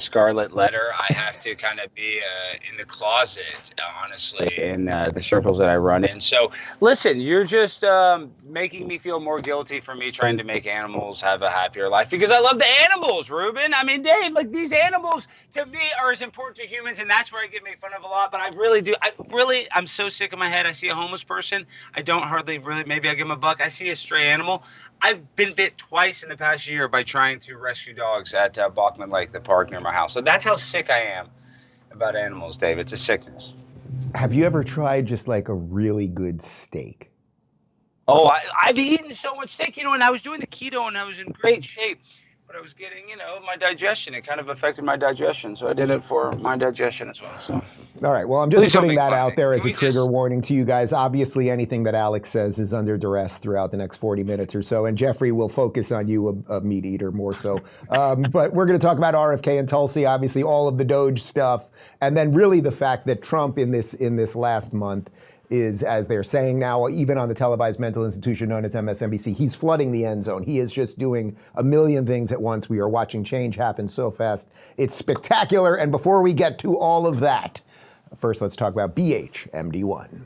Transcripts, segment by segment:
scarlet letter. I have to kind of be in the closet, honestly, in the circles that I run in. So listen, you're just making me feel more guilty for me trying to make animals have a happier life, because I love the animals, Rubin. I mean, Dave, like, these animals to me are as important to humans, and that's where I get made fun of a lot. But I really do. I'm so sick in my head. I see a homeless person. I don't hardly really, maybe I give them a buck. I see a stray animal. I've been bit twice in the past year by trying to rescue dogs at Bachman Lake, the park near my house. So that's how sick I am about animals, Dave. It's a sickness. Have you ever tried just like a really good steak? Oh, I've eaten so much steak, and I was doing the keto and I was in great shape, but I was getting, my digestion. It kind of affected my digestion. So I did it for my digestion as well. So. All right. Well, I'm just putting that out there as a trigger warning to you guys. Obviously, anything that Alex says is under duress throughout the next 40 minutes or so. And Jeffrey will focus on you, a meat eater, more so. But we're going to talk about RFK and Tulsi, obviously all of the DOGE stuff, and then really the fact that Trump in this last month is, as they're saying now, even on the televised mental institution known as MSNBC, he's flooding the end zone. He is just doing a million things at once. We are watching change happen so fast. It's spectacular. And before we get to all of that, first, let's talk about BHMD1.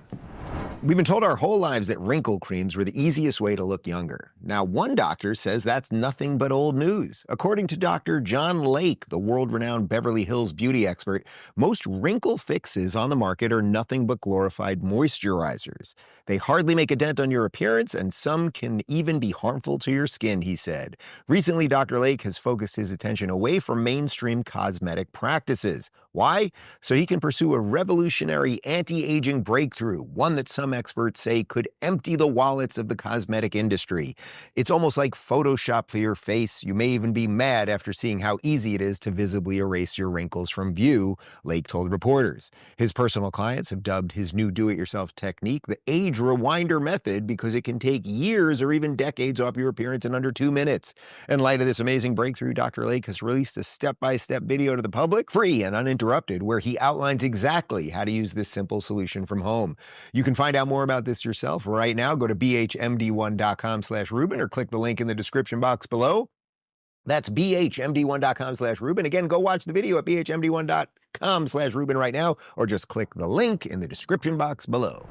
We've been told our whole lives that wrinkle creams were the easiest way to look younger. Now, one doctor says that's nothing but old news. According to Dr. John Lake, the world-renowned Beverly Hills beauty expert, most wrinkle fixes on the market are nothing but glorified moisturizers. They hardly make a dent on your appearance, and some can even be harmful to your skin, he said. Recently, Dr. Lake has focused his attention away from mainstream cosmetic practices. Why? So he can pursue a revolutionary anti-aging breakthrough, one that some experts say could empty the wallets of the cosmetic industry. It's almost like Photoshop for your face. You may even be mad after seeing how easy it is to visibly erase your wrinkles from view, Lake told reporters. His personal clients have dubbed his new do-it-yourself technique the age rewinder method because it can take years or even decades off your appearance in under 2 minutes. In light of this amazing breakthrough, Dr. Lake has released a step-by-step video to the public, free and uninterrupted, where he outlines exactly how to use this simple solution from home. You can find out more about this yourself right now. Go to bhmd1.com/Rubin or click the link in the description box below. That's bhmd1.com/Rubin. Again, go watch the video at bhmd1.com/Rubin right now, or just click the link in the description box below.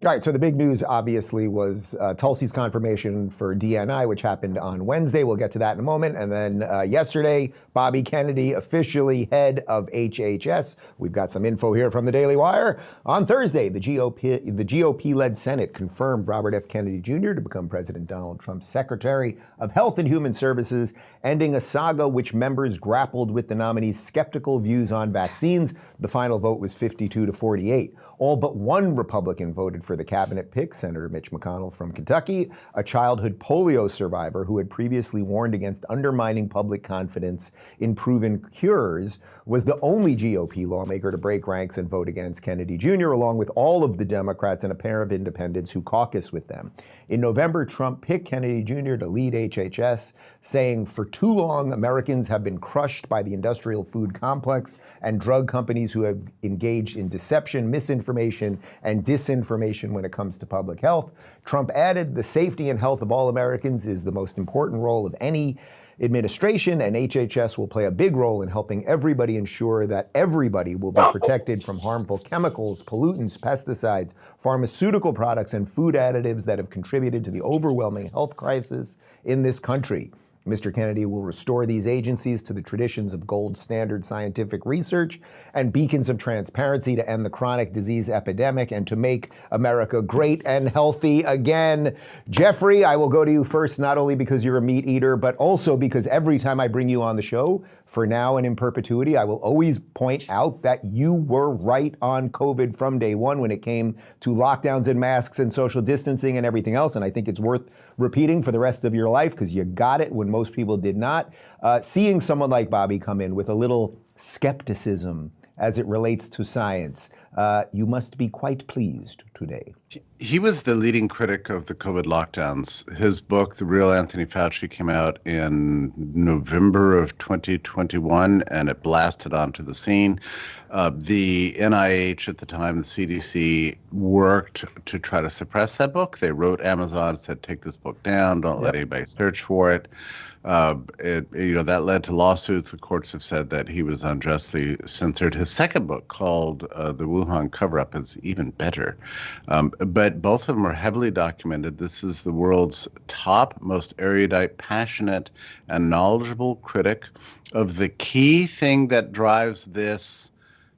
All right, so the big news obviously was Tulsi's confirmation for DNI, which happened on Wednesday. We'll get to that in a moment. And then yesterday, Bobby Kennedy, officially head of HHS. We've got some info here from the Daily Wire. On Thursday, the GOP-led Senate confirmed Robert F. Kennedy Jr. to become President Donald Trump's Secretary of Health and Human Services, ending a saga which members grappled with the nominee's skeptical views on vaccines. The final vote was 52-48. All but one Republican voted for the cabinet pick, Senator Mitch McConnell from Kentucky, a childhood polio survivor who had previously warned against undermining public confidence in proven cures, was the only GOP lawmaker to break ranks and vote against Kennedy Jr., along with all of the Democrats and a pair of independents who caucus with them. In November, Trump picked Kennedy Jr. to lead HHS, saying, "For too long, Americans have been crushed by the industrial food complex and drug companies who have engaged in deception, misinformation, and disinformation when it comes to public health." Trump added, "The safety and health of all Americans is the most important role of any administration, and HHS will play a big role in helping everybody ensure that everybody will be protected from harmful chemicals, pollutants, pesticides, pharmaceutical products, and food additives that have contributed to the overwhelming health crisis in this country." Mr. Kennedy will restore these agencies to the traditions of gold standard scientific research and beacons of transparency to end the chronic disease epidemic and to make America great and healthy again. Jeffrey, I will go to you first, not only because you're a meat eater, but also because every time I bring you on the show, for now and in perpetuity, I will always point out that you were right on COVID from day one when it came to lockdowns and masks and social distancing and everything else. And I think it's worth repeating for the rest of your life because you got it when most people did not. Seeing someone like Bobby come in with a little skepticism as it relates to science, you must be quite pleased today. He was the leading critic of the COVID lockdowns. His book, The Real Anthony Fauci, came out in November of 2021, and it blasted onto the scene. The NIH at the time, the CDC, worked to try to suppress that book. They wrote Amazon, said, take this book down, don't let anybody search for it. That led to lawsuits. The courts have said that he was unjustly censored. His second book, called The Wuhan Cover-Up, is even better. But both of them are heavily documented. This is the world's top, most erudite, passionate, and knowledgeable critic of the key thing that drives this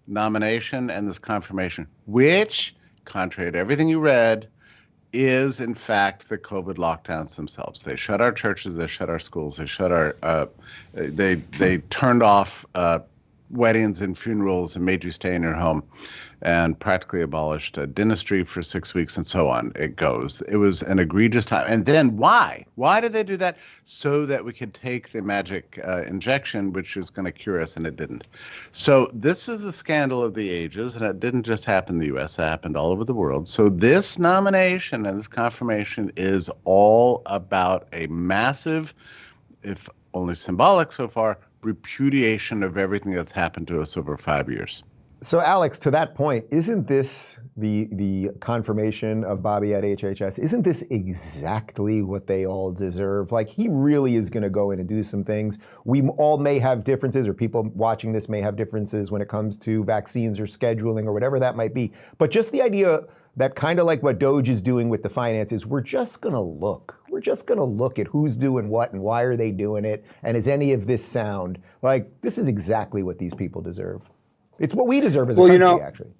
nomination and this confirmation, which, contrary to everything you read, is in fact the COVID lockdowns themselves. They shut our churches, they shut our schools, they shut our, they turned off weddings and funerals and made you stay in your home, and practically abolished dentistry for 6 weeks, and so on. It goes. It was an egregious time. And then why? Why did they do that? So that we could take the magic injection, which is going to cure us, and it didn't. So this is the scandal of the ages, and it didn't just happen in the U.S. It happened all over the world. So this nomination and this confirmation is all about a massive, if only symbolic so far, repudiation of everything that's happened to us over 5 years. So Alex, to that point, isn't this the confirmation of Bobby at HHS? Isn't this exactly what they all deserve? Like, he really is going to go in and do some things. We all may have differences, or people watching this may have differences when it comes to vaccines or scheduling or whatever that might be. But just the idea that, kind of like what DOGE is doing with the finances, we're just going to look. We're just going to look at who's doing what and why are they doing it, and is any of this sound? Like, this is exactly what these people deserve. It's what we deserve as a country, actually.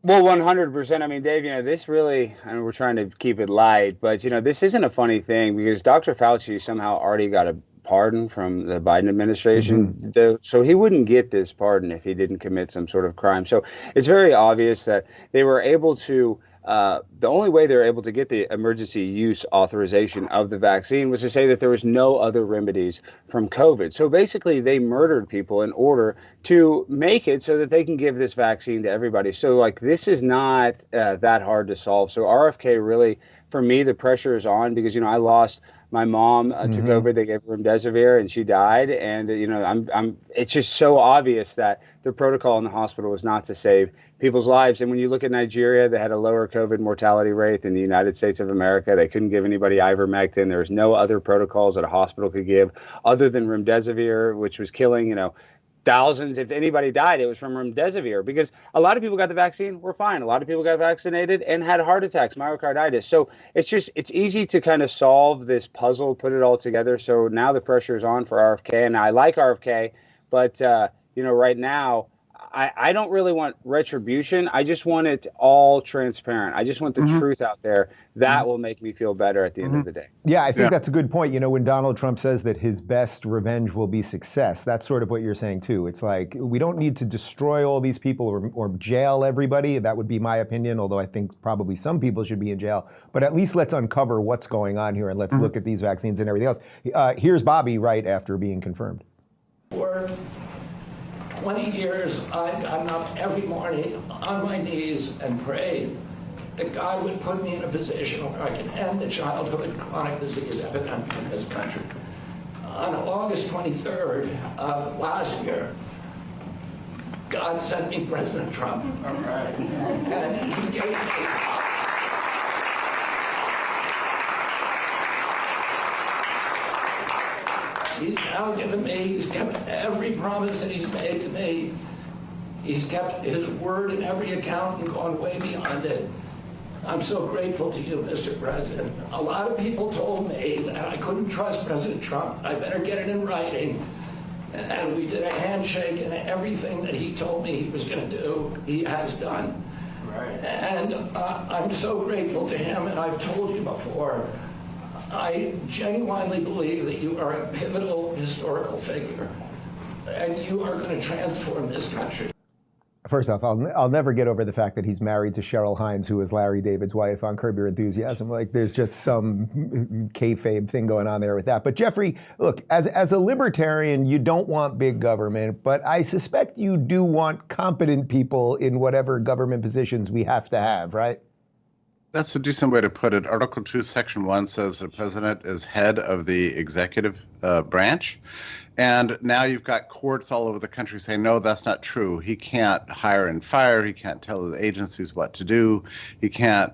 Well, 100%. I mean, Dave, this really, we're trying to keep it light, but, this isn't a funny thing, because Dr. Fauci somehow already got a pardon from the Biden administration. Mm-hmm. So he wouldn't get this pardon if he didn't commit some sort of crime. So it's very obvious that they were able to, the only way they were able to get the emergency use authorization of the vaccine was to say that there was no other remedies from COVID. So basically they murdered people in order to make it so that they can give this vaccine to everybody. So this is not that hard to solve. So RFK really, for me, the pressure is on, because, I lost my mom to COVID. They gave her remdesivir and she died. And, it's just so obvious that the protocol in the hospital was not to save people's lives. And when you look at Nigeria, they had a lower COVID mortality rate than the United States of America. They couldn't give anybody ivermectin. There was no other protocols that a hospital could give other than remdesivir, which was killing, thousands. If anybody died, it was from remdesivir, because a lot of people got the vaccine, were fine. A lot of people got vaccinated and had heart attacks, myocarditis. So it's easy to kind of solve this puzzle, put it all together. So now the pressure is on for RFK, and I like RFK, but right now I don't really want retribution. I just want it all transparent. I just want the truth out there. That will make me feel better at the end of the day. Yeah, I think that's a good point. When Donald Trump says that his best revenge will be success, that's sort of what you're saying too. It's like, we don't need to destroy all these people or jail everybody. That would be my opinion, although I think probably some people should be in jail. But at least let's uncover what's going on here, and let's look at these vaccines and everything else. Here's Bobby right after being confirmed. For 20 years, I've gotten up every morning on my knees and prayed that God would put me in a position where I can end the childhood chronic disease epidemic in this country. On August 23rd of last year, God sent me President Trump. All right. And he gave me... He's now given me, he's kept every promise that he's made to me. He's kept his word in every account and gone way beyond it. I'm so grateful to you, Mr. President. A lot of people told me that I couldn't trust President Trump. I better get it in writing. And we did a handshake, and everything that he told me he was going to do, he has done. Right. And I'm so grateful to him, and I've told you before, I genuinely believe that you are a pivotal historical figure, and you are going to transform this country. First off, I'll never get over the fact that he's married to Cheryl Hines, who was Larry David's wife on Curb Your Enthusiasm. There's just some kayfabe thing going on there with that. But Jeffrey, look, as a libertarian, you don't want big government, but I suspect you do want competent people in whatever government positions we have to have, right? That's a decent way to put it. Article 2, Section 1 says the president is head of the executive branch. And now you've got courts all over the country saying, no, that's not true. He can't hire and fire. He can't tell the agencies what to do. He can't,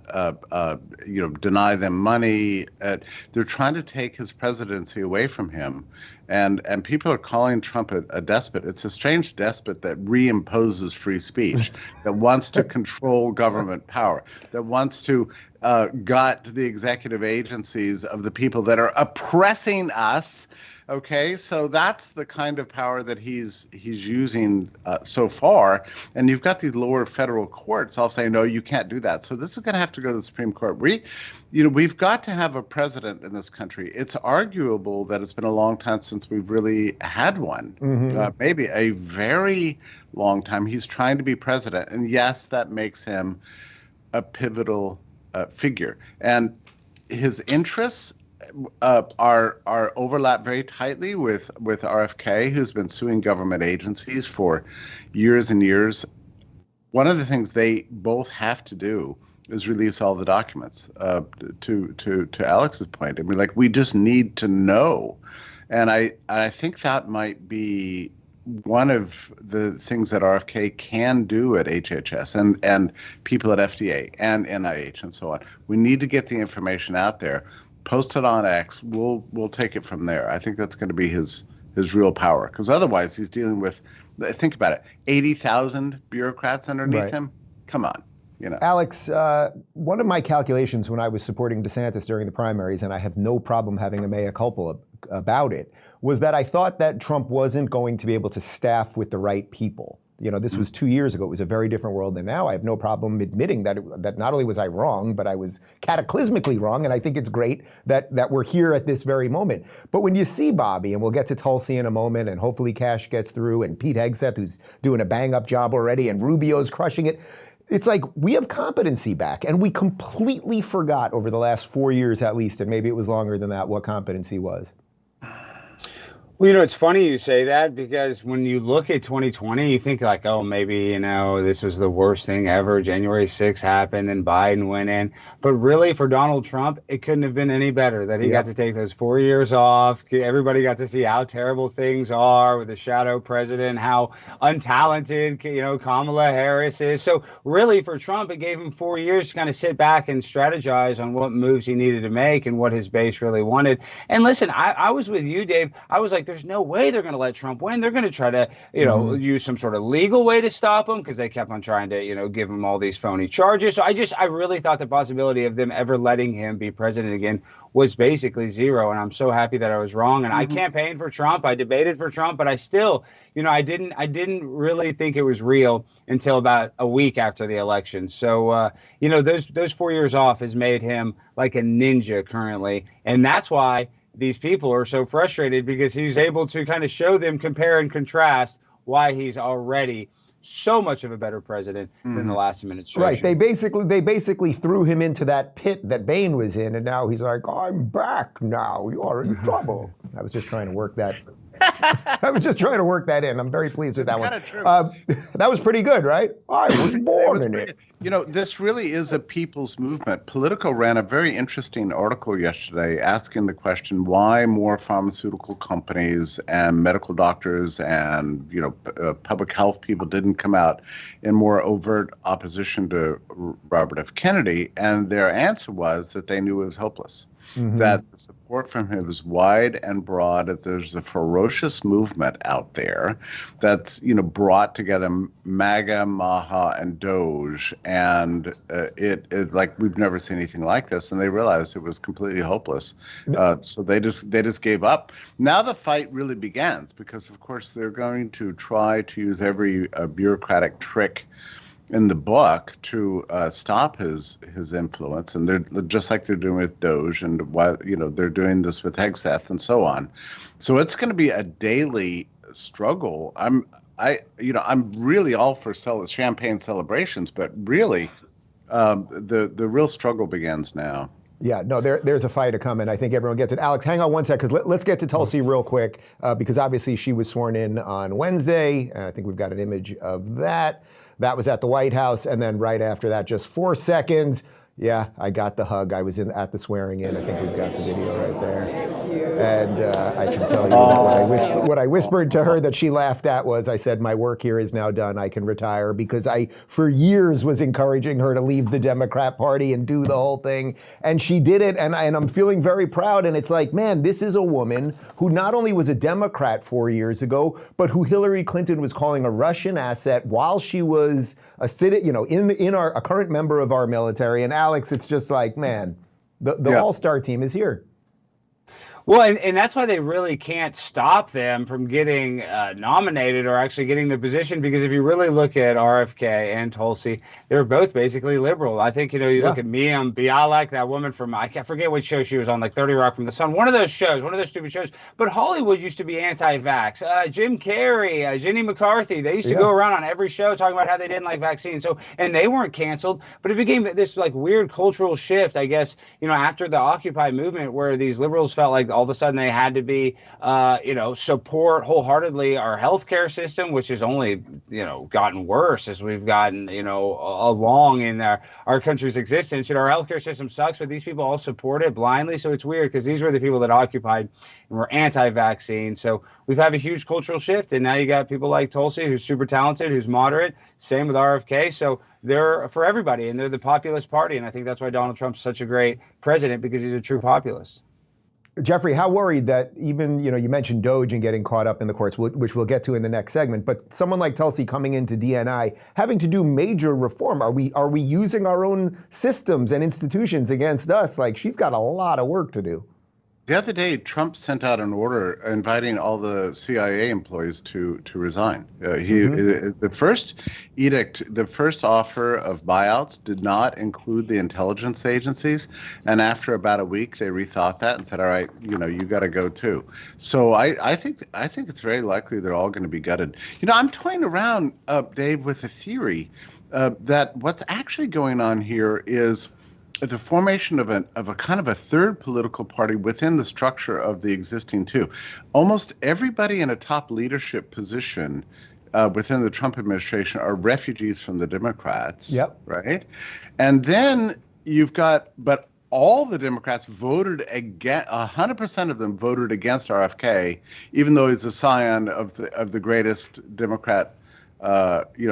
deny them money. They're trying to take his presidency away from him. And people are calling Trump a despot. It's a strange despot that reimposes free speech, that wants to control government power, that wants to gut the executive agencies of the people that are oppressing us. Okay, so that's the kind of power that he's using so far, and you've got these lower federal courts all saying, no, you can't do that. So this is going to have to go to the Supreme Court. We've got to have a president in this country. It's arguable that it's been a long time since we've really had one, maybe a very long time. He's trying to be president, and yes, that makes him a pivotal figure, and his interests are overlap very tightly with RFK, who's been suing government agencies for years and years. One of the things they both have to do is release all the documents. To Alex's point, I mean, like, we just need to know, and I think that might be one of the things that RFK can do at HHS and people at FDA and NIH and so on. We need to get the information out there. Post it on X. We'll take it from there. I think that's going to be his real power, because otherwise he's dealing with, think about it, 80,000 bureaucrats underneath him. Come on, Alex, one of my calculations when I was supporting DeSantis during the primaries, and I have no problem having a mea culpa about it, was that I thought that Trump wasn't going to be able to staff with the right people. This was 2 years ago. It was a very different world than now. I have no problem admitting that not only was I wrong, but I was cataclysmically wrong. And I think it's great that we're here at this very moment. But when you see Bobby, and we'll get to Tulsi in a moment, and hopefully Cash gets through, and Pete Hegseth, who's doing a bang-up job already, and Rubio's crushing it, it's like we have competency back. And we completely forgot over the last 4 years at least, and maybe it was longer than that, what competency was. Well, it's funny you say that, because when you look at 2020, you think like, oh, maybe, this was the worst thing ever. January 6th happened and Biden went in. But really, for Donald Trump, it couldn't have been any better that he got to take those 4 years off. Everybody got to see how terrible things are with the shadow president, how untalented, Kamala Harris is. So really, for Trump, it gave him 4 years to kind of sit back and strategize on what moves he needed to make and what his base really wanted. And listen, I was with you, Dave. I was like, there's no way they're going to let Trump win. They're going to try to, use some sort of legal way to stop him, because they kept on trying to, give him all these phony charges. So I really thought the possibility of them ever letting him be president again was basically zero. And I'm so happy that I was wrong. And I campaigned for Trump. I debated for Trump, but I still, I didn't really think it was real until about a week after the election. So, those 4 years off has made him like a ninja currently. And that's why these people are so frustrated, because he's able to kind of show them, compare and contrast why he's already so much of a better president than the last administration. Right. They basically threw him into that pit that Bain was in, and now he's like, I'm back now. You are in trouble. I was just trying to work that. In. I'm very pleased with that one. That was pretty good, right? I was born in it. This really is a people's movement. Politico ran a very interesting article yesterday asking the question why more pharmaceutical companies and medical doctors and, public health people didn't come out in more overt opposition to Robert F. Kennedy. And their answer was that they knew it was hopeless. That the support from him is wide and broad, that there's a ferocious movement out there that's, brought together MAGA, MAHA, and DOGE, and it like we've never seen anything like this, and they realized it was completely hopeless. So they just gave up. Now the fight really begins, because, of course, they're going to try to use every bureaucratic trick in the book to stop his influence, and they're just like they're doing with DOGE, and they're doing this with Hegseth and so on. So it's going to be a daily struggle. I'm really all for champagne celebrations, but really, the real struggle begins now. Yeah, no, there's a fight to come, and I think everyone gets it. Alex, hang on one sec, because let's get to Tulsi real quick, because obviously she was sworn in on Wednesday, and I think we've got an image of that. That was at the White House, and then right after that, just 4 seconds, yeah, I got the hug. I was at the swearing in. I think we've got the video right there. And I should tell you that what I whispered to her that she laughed at was, I said, my work here is now done. I can retire, because I, for years, was encouraging her to leave the Democrat Party and do the whole thing. And she did it, and I'm feeling very proud. And it's like, man, this is a woman who not only was a Democrat 4 years ago, but who Hillary Clinton was calling a Russian asset while she was a a current member of our military. And Alex, it's just like, man, the all-star team is here. Well, and that's why they really can't stop them from getting nominated or actually getting the position, because if you really look at RFK and Tulsi, they're both basically liberal. I think, you look at Mia Bialik, that woman from, I forget which show she was on, like 30 Rock from the Sun, one of those stupid shows. But Hollywood used to be anti-vax. Jim Carrey, Jenny McCarthy, they used to go around on every show talking about how they didn't like vaccines. So, and they weren't canceled, but it became this like weird cultural shift, I guess, after the Occupy movement, where these liberals felt like all of a sudden they had to be, support wholeheartedly our healthcare system, which has only, gotten worse as we've gotten, along in our country's existence. Our healthcare system sucks, but these people all support it blindly. So it's weird, because these were the people that occupied and were anti-vaccine. So we've had a huge cultural shift. And now you got people like Tulsi, who's super talented, who's moderate. Same with RFK. So they're for everybody, and they're the populist party. And I think that's why Donald Trump's such a great president, because he's a true populist. Jeffrey, how worried that even, you mentioned DOGE and getting caught up in the courts, which we'll get to in the next segment, but someone like Tulsi coming into DNI, having to do major reform, are we using our own systems and institutions against us? Like, she's got a lot of work to do. The other day, Trump sent out an order inviting all the CIA employees to resign. The first edict, the first offer of buyouts did not include the intelligence agencies, and after about a week, they rethought that and said, "All right, you got to go too." So I think it's very likely they're all going to be gutted. I'm toying around, Dave, with a theory that what's actually going on here is the formation of a kind of a third political party within the structure of the existing two. Almost everybody in a top leadership position within the Trump administration are refugees from the Democrats. Yep. Right? And then but all the Democrats voted against, 100% of them voted against RFK, even though he's a scion of the greatest Democrat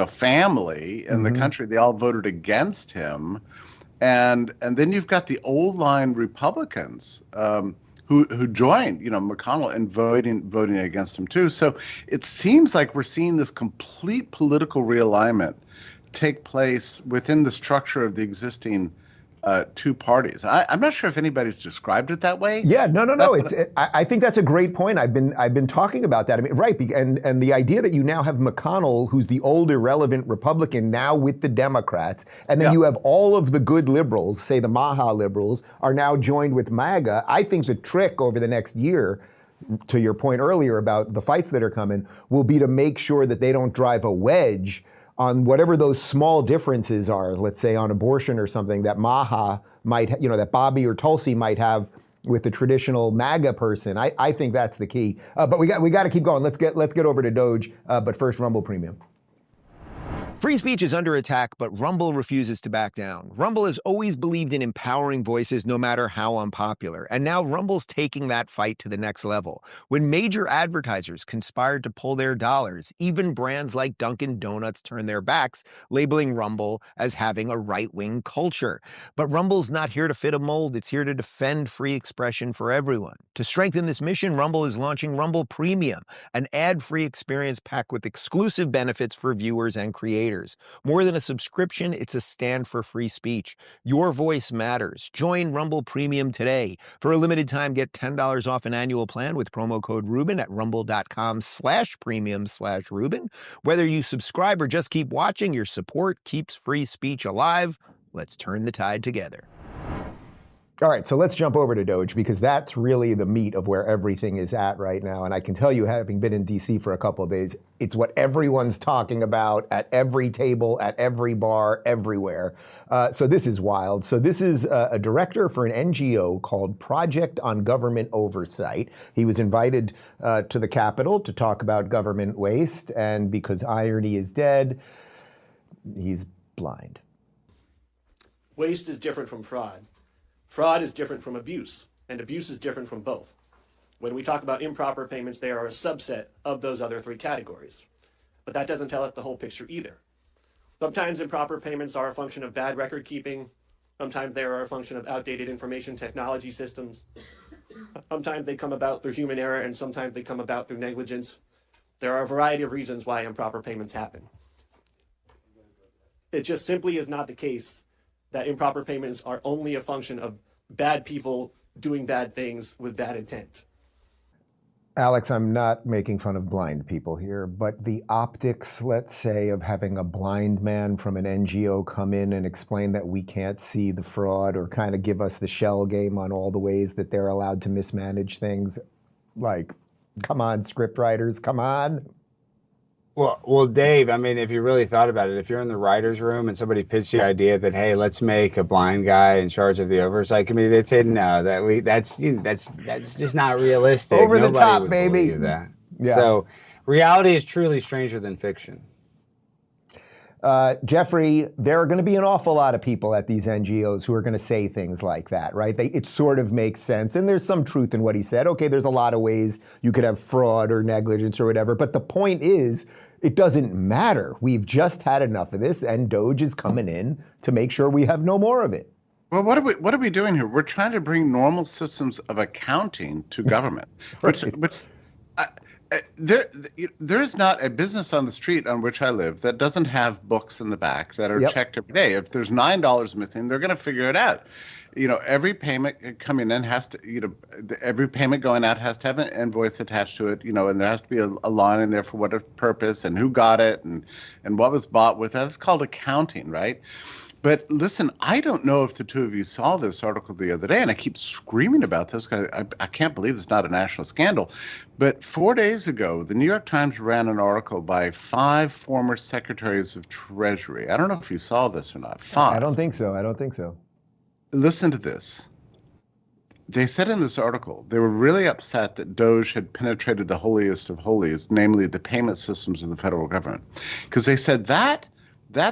family in the country. They all voted against him. And then you've got the old line Republicans who joined, McConnell, in voting against him too. So it seems like we're seeing this complete political realignment take place within the structure of the existing two parties. I'm not sure if anybody's described it that way. Yeah, no. I think that's a great point. I've been talking about that. I mean, right, and the idea that you now have McConnell, who's the old irrelevant Republican, now with the Democrats, and then you have all of the good liberals, say the MAGA liberals, are now joined with MAGA. I think the trick over the next year, to your point earlier about the fights that are coming, will be to make sure that they don't drive a wedge on whatever those small differences are, let's say on abortion or something, that Maha might, that Bobby or Tulsi might have with the traditional MAGA person. I think that's the key. But we got to keep going. Let's get over to DOGE. But first, Rumble Premium. Free speech is under attack, but Rumble refuses to back down. Rumble has always believed in empowering voices no matter how unpopular. And now Rumble's taking that fight to the next level. When major advertisers conspired to pull their dollars, even brands like Dunkin' Donuts turned their backs, labeling Rumble as having a right-wing culture. But Rumble's not here to fit a mold. It's here to defend free expression for everyone. To strengthen this mission, Rumble is launching Rumble Premium, an ad-free experience packed with exclusive benefits for viewers and creators. More than a subscription, it's a stand for free speech. Your voice matters. Join Rumble Premium today. For a limited time, get $10 off an annual plan with promo code Rubin at rumble.com/premium/Rubin. Whether you subscribe or just keep watching, your support keeps free speech alive. Let's turn the tide together. All right, so let's jump over to DOGE, because that's really the meat of where everything is at right now. And I can tell you, having been in D.C. for a couple of days, it's what everyone's talking about at every table, at every bar, everywhere. So this is wild. So this is a director for an NGO called Project on Government Oversight. He was invited to the Capitol to talk about government waste. And because irony is dead, he's blind. Waste is different from fraud. Fraud is different from abuse, and abuse is different from both. When we talk about improper payments, they are a subset of those other three categories. But that doesn't tell us the whole picture either. Sometimes improper payments are a function of bad record keeping. Sometimes they are a function of outdated information technology systems. Sometimes they come about through human error, and sometimes they come about through negligence. There are a variety of reasons why improper payments happen. It just simply is not the case that improper payments are only a function of bad people doing bad things with bad intent. Alex, I'm not making fun of blind people here, but the optics, let's say, of having a blind man from an NGO come in and explain that we can't see the fraud or kind of give us the shell game on all the ways that they're allowed to mismanage things, like, come on, script writers, come on. Well, Dave, I mean, if you really thought about it, if you're in the writer's room and somebody pitched the idea that, hey, let's make a blind guy in charge of the oversight committee, they'd say, no, that's just not realistic. Over the Nobody top, would baby. believe that. Yeah. So reality is truly stranger than fiction. Jeffrey, there are going to be an awful lot of people at these NGOs who are going to say things like that, right? It sort of makes sense. And there's some truth in what he said. Okay, there's a lot of ways you could have fraud or negligence or whatever. But the point is, it doesn't matter. We've just had enough of this, and DOGE is coming in to make sure we have no more of it. Well, what are we doing here? We're trying to bring normal systems of accounting to government, Right. which there is not a business on the street on which I live that doesn't have books in the back that are checked every day. If there's $9 missing, they're going to figure it out. Every payment coming in has to, every payment going out has to have an invoice attached to it, and there has to be a line in there for what purpose and who got it and what was bought with. That's called accounting, right? But listen, I don't know if the two of you saw this article the other day, and I keep screaming about this because I can't believe it's not a national scandal. But 4 days ago, the New York Times ran an article by 5 former secretaries of Treasury. I don't know if you saw this or not. 5. I don't think so. Listen to this. They said in this article they were really upset that DOGE had penetrated the holiest of holies, namely the payment systems of the federal government, because they said that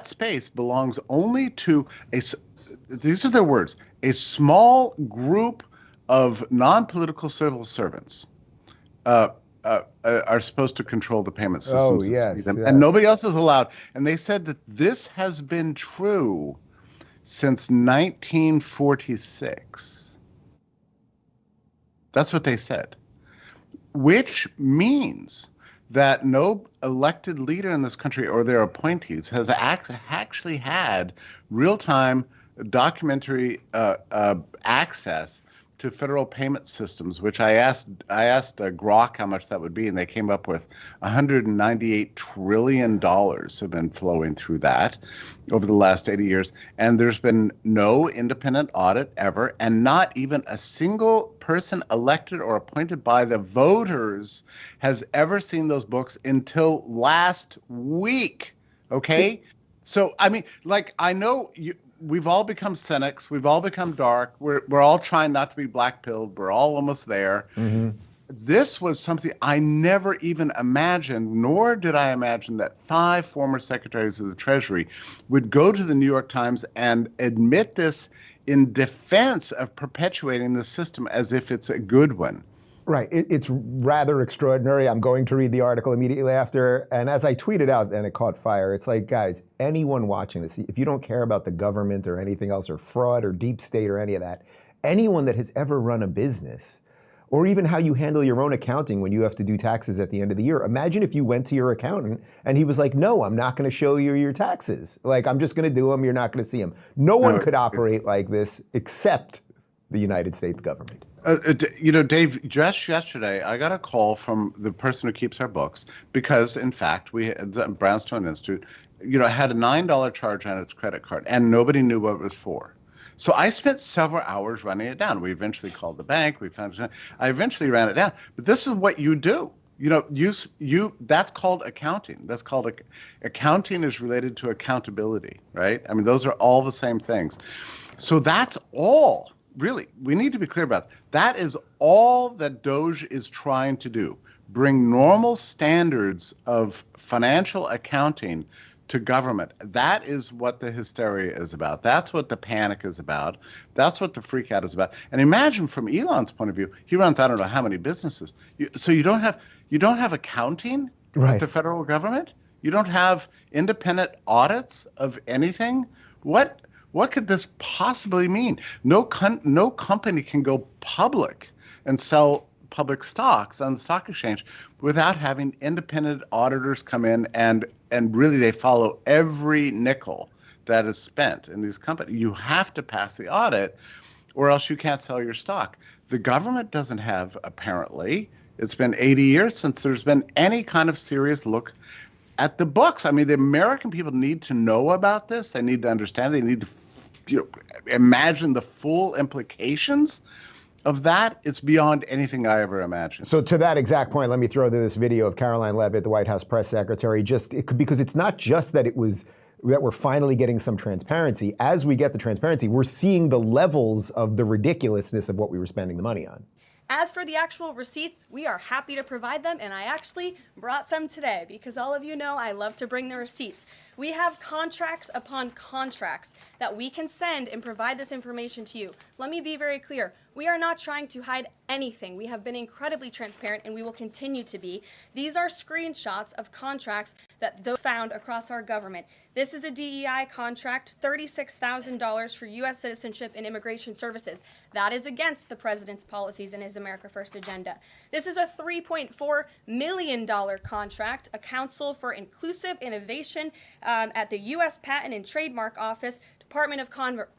space belongs only to these are their words, a small group of non-political civil servants are supposed to control the payment systems. Oh, yes. And nobody else is allowed. And they said that this has been true since 1946. That's what they said, which means that no elected leader in this country or their appointees has actually had real-time documentary access to federal payment systems, which I asked Grok how much that would be, and they came up with $198 trillion have been flowing through that over the last 80 years. And there's been no independent audit ever, and not even a single person elected or appointed by the voters has ever seen those books until last week, okay? So, I mean, I know we've all become cynics. We've all become dark. We're all trying not to be black-pilled. We're all almost there. Mm-hmm. This was something I never even imagined, nor did I imagine that 5 former secretaries of the Treasury would go to the New York Times and admit this in defense of perpetuating the system as if it's a good one. Right. It's rather extraordinary. I'm going to read the article immediately after. And as I tweeted out, and it caught fire, it's like, guys, anyone watching this, if you don't care about the government or anything else, or fraud or deep state or any of that, anyone that has ever run a business, or even how you handle your own accounting when you have to do taxes at the end of the year. Imagine if you went to your accountant and he was like, no, I'm not going to show you your taxes. I'm just going to do them. You're not going to see them. No one could operate like this except the United States government. Dave, just yesterday, I got a call from the person who keeps our books because, in fact, we had the Brownstone Institute, had a $9 charge on its credit card, and nobody knew what it was for. So I spent several hours running it down. We eventually called the bank. I eventually ran it down. But this is what you do. That's called accounting. That's called accounting is related to accountability, right? I mean, those are all the same things. So that's all. Really, we need to be clear about that. That is all that DOGE is trying to do. Bring normal standards of financial accounting to government. That is what the hysteria is about. That's what the panic is about. That's what the freak out is about. And imagine from Elon's point of view, he runs I don't know how many businesses. So you don't have accounting at the federal government. You don't have independent audits of anything. What could this possibly mean? No company can go public and sell public stocks on the stock exchange without having independent auditors come in and really they follow every nickel that is spent in these companies. You have to pass the audit or else you can't sell your stock. The government doesn't have, apparently, it's been 80 years since there's been any kind of serious look at the books. I mean, the American people need to know about this. They need to understand. They need to imagine the full implications of that. It's beyond anything I ever imagined. So to that exact point, let me throw to this video of Karoline Leavitt, the White House press secretary, because it's not just that that we're finally getting some transparency. As we get the transparency, we're seeing the levels of the ridiculousness of what we were spending the money on. As for the actual receipts, we are happy to provide them, and I actually brought some today because all of you know I love to bring the receipts. We have contracts upon contracts that we can send and provide this information to you. Let me be very clear. We are not trying to hide anything. We have been incredibly transparent, and we will continue to be. These are screenshots of contracts that those found across our government. This is a DEI contract, $36,000 for U.S. citizenship and immigration services. That is against the president's policies and his America First agenda. This is a $3.4 million contract, a Council for Inclusive Innovation at the U.S. Patent and Trademark Office, Department of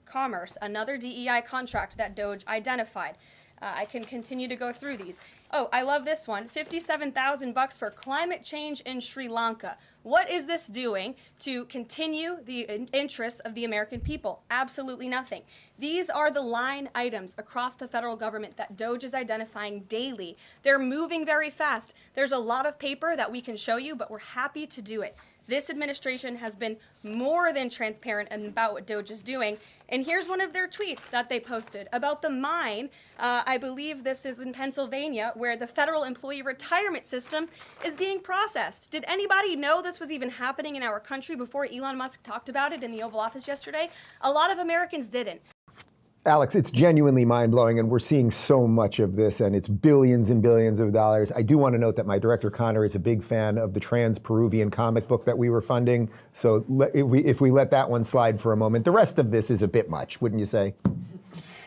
Commerce, another DEI contract that DOGE identified. I can continue to go through these. Oh, I love this one, $57,000 for climate change in Sri Lanka. What is this doing to continue the interests of the American people? Absolutely nothing. These are the line items across the federal government that DOGE is identifying daily. They're moving very fast. There's a lot of paper that we can show you, but we're happy to do it. This administration has been more than transparent about what DOGE is doing. And here's one of their tweets that they posted about the mine. I believe this is in Pennsylvania, where the federal employee retirement system is being processed. Did anybody know this was even happening in our country before Elon Musk talked about it in the Oval Office yesterday? A lot of Americans didn't. Alex, it's genuinely mind-blowing, and we're seeing so much of this, and it's billions and billions of dollars. I do want to note that my director, Connor, is a big fan of the Trans-Peruvian comic book that we were funding, so if we let that one slide for a moment, the rest of this is a bit much, wouldn't you say?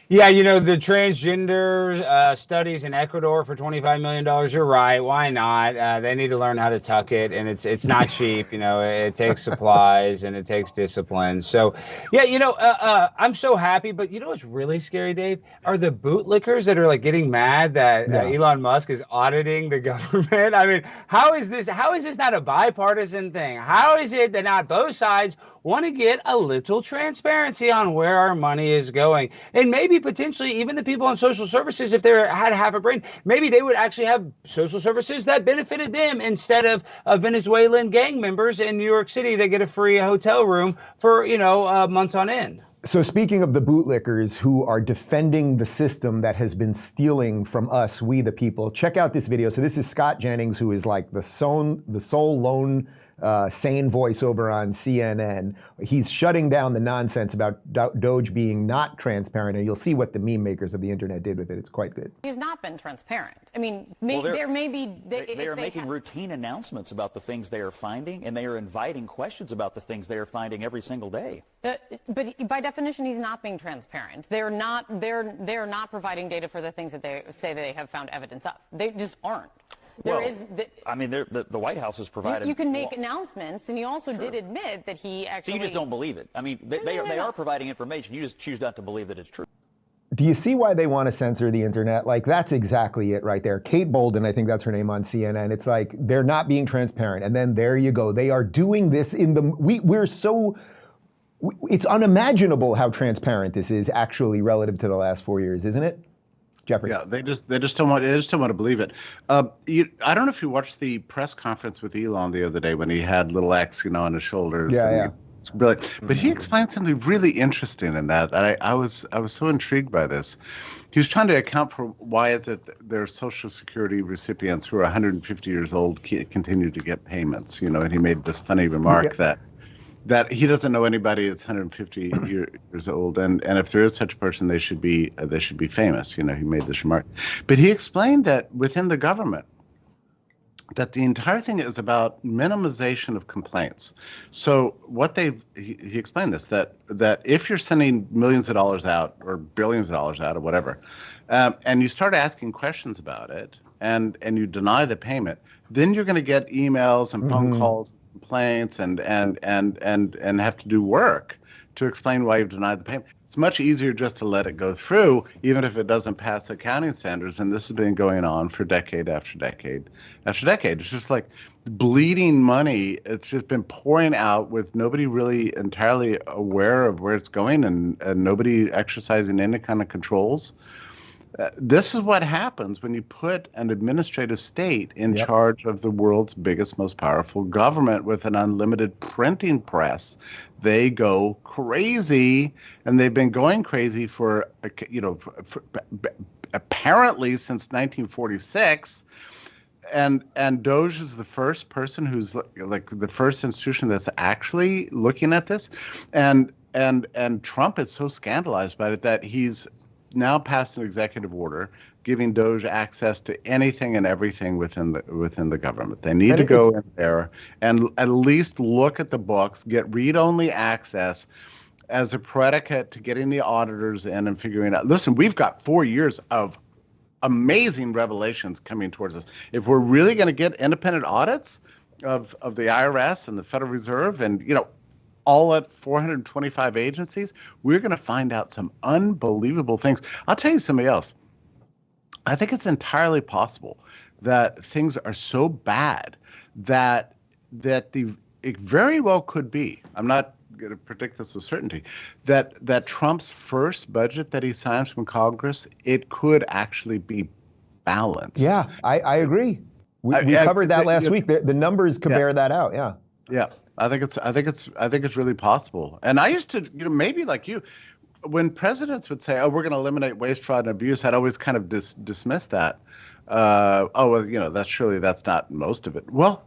Yeah, the transgender studies in Ecuador for $25 million, you're right. Why not? They need to learn how to tuck it, and it's not cheap. It takes supplies and it takes discipline. So, yeah, I'm so happy. But what's really scary, Dave, are the bootlickers that are like getting mad that Elon Musk is auditing the government. I mean, how is this not a bipartisan thing? How is it that not both sides want to get a little transparency on where our money is going? And maybe potentially even the people on social services, if they had half a brain, maybe they would actually have social services that benefited them instead of Venezuelan gang members in New York City that get a free hotel room for, months on end. So speaking of the bootlickers who are defending the system that has been stealing from us, we the people, check out this video. So this is Scott Jennings, who is like the sole lone sane voice over on CNN. He's shutting down the nonsense about DOGE being not transparent, and you'll see what the meme makers of the internet did with it. It's quite good. He's not been transparent. I mean, they are making routine announcements about the things they are finding, and they are inviting questions about the things they are finding every single day. But by definition, he's not being transparent. They're not providing data for the things that they say they have found evidence of. They just aren't. The White House has provided. You can make announcements, and he also did admit that he actually. So you just don't believe it. I mean, they are providing information. You just choose not to believe that it's true. Do you see why they want to censor the internet? Like, that's exactly it right there. Kate Bolden, I think that's her name on CNN. It's like they're not being transparent, and then there you go. They are doing this in the. It's unimaginable how transparent this is actually relative to the last 4 years, isn't it? Jeffrey. Yeah, they just don't want to believe it. I don't know if you watched the press conference with Elon the other day when he had little X, on his shoulders. Yeah. It's brilliant. But he explained something really interesting in that. I was so intrigued by this. He was trying to account for why is it their Social Security recipients who are 150 years old continue to get payments, and he made this funny remark that that he doesn't know anybody that's 150 years old, and if there is such a person, they should be famous. He made this remark, but he explained that within the government, that the entire thing is about minimization of complaints. So what he explained this, that if you're sending millions of dollars out or billions of dollars out or whatever, and you start asking questions about it, and you deny the payment, then you're going to get emails and phone calls, complaints, and have to do work to explain why you've denied the payment. It's much easier just to let it go through, even if it doesn't pass accounting standards. And this has been going on for decade after decade after decade. It's just like bleeding money. It's just been pouring out with nobody really entirely aware of where it's going, and nobody exercising any kind of controls. This is what happens when you put an administrative state in charge of the world's biggest, most powerful government with an unlimited printing press. They go crazy, and they've been going crazy for apparently since 1946. And DOGE is the first person who's like the first institution that's actually looking at this. And Trump is so scandalized by it that he's now passed an executive order giving DOGE access to anything and everything within the government. They need to go in there and at least look at the books, get read-only access as a predicate to getting the auditors in and figuring out. Listen, we've got 4 years of amazing revelations coming towards us. If we're really going to get independent audits of the IRS and the Federal Reserve and all at 425 agencies, we're going to find out some unbelievable things. I'll tell you something else. I think it's entirely possible that things are so bad that it very well could be, I'm not going to predict this with certainty, that Trump's first budget that he signs from Congress, it could actually be balanced. Yeah, I agree. We covered that last week. The numbers could bear that out. Yeah. Yeah, I think it's really possible. And I used to, maybe like you, when presidents would say, "Oh, we're going to eliminate waste, fraud, and abuse," I'd always kind of dismiss that. That's not most of it. Well,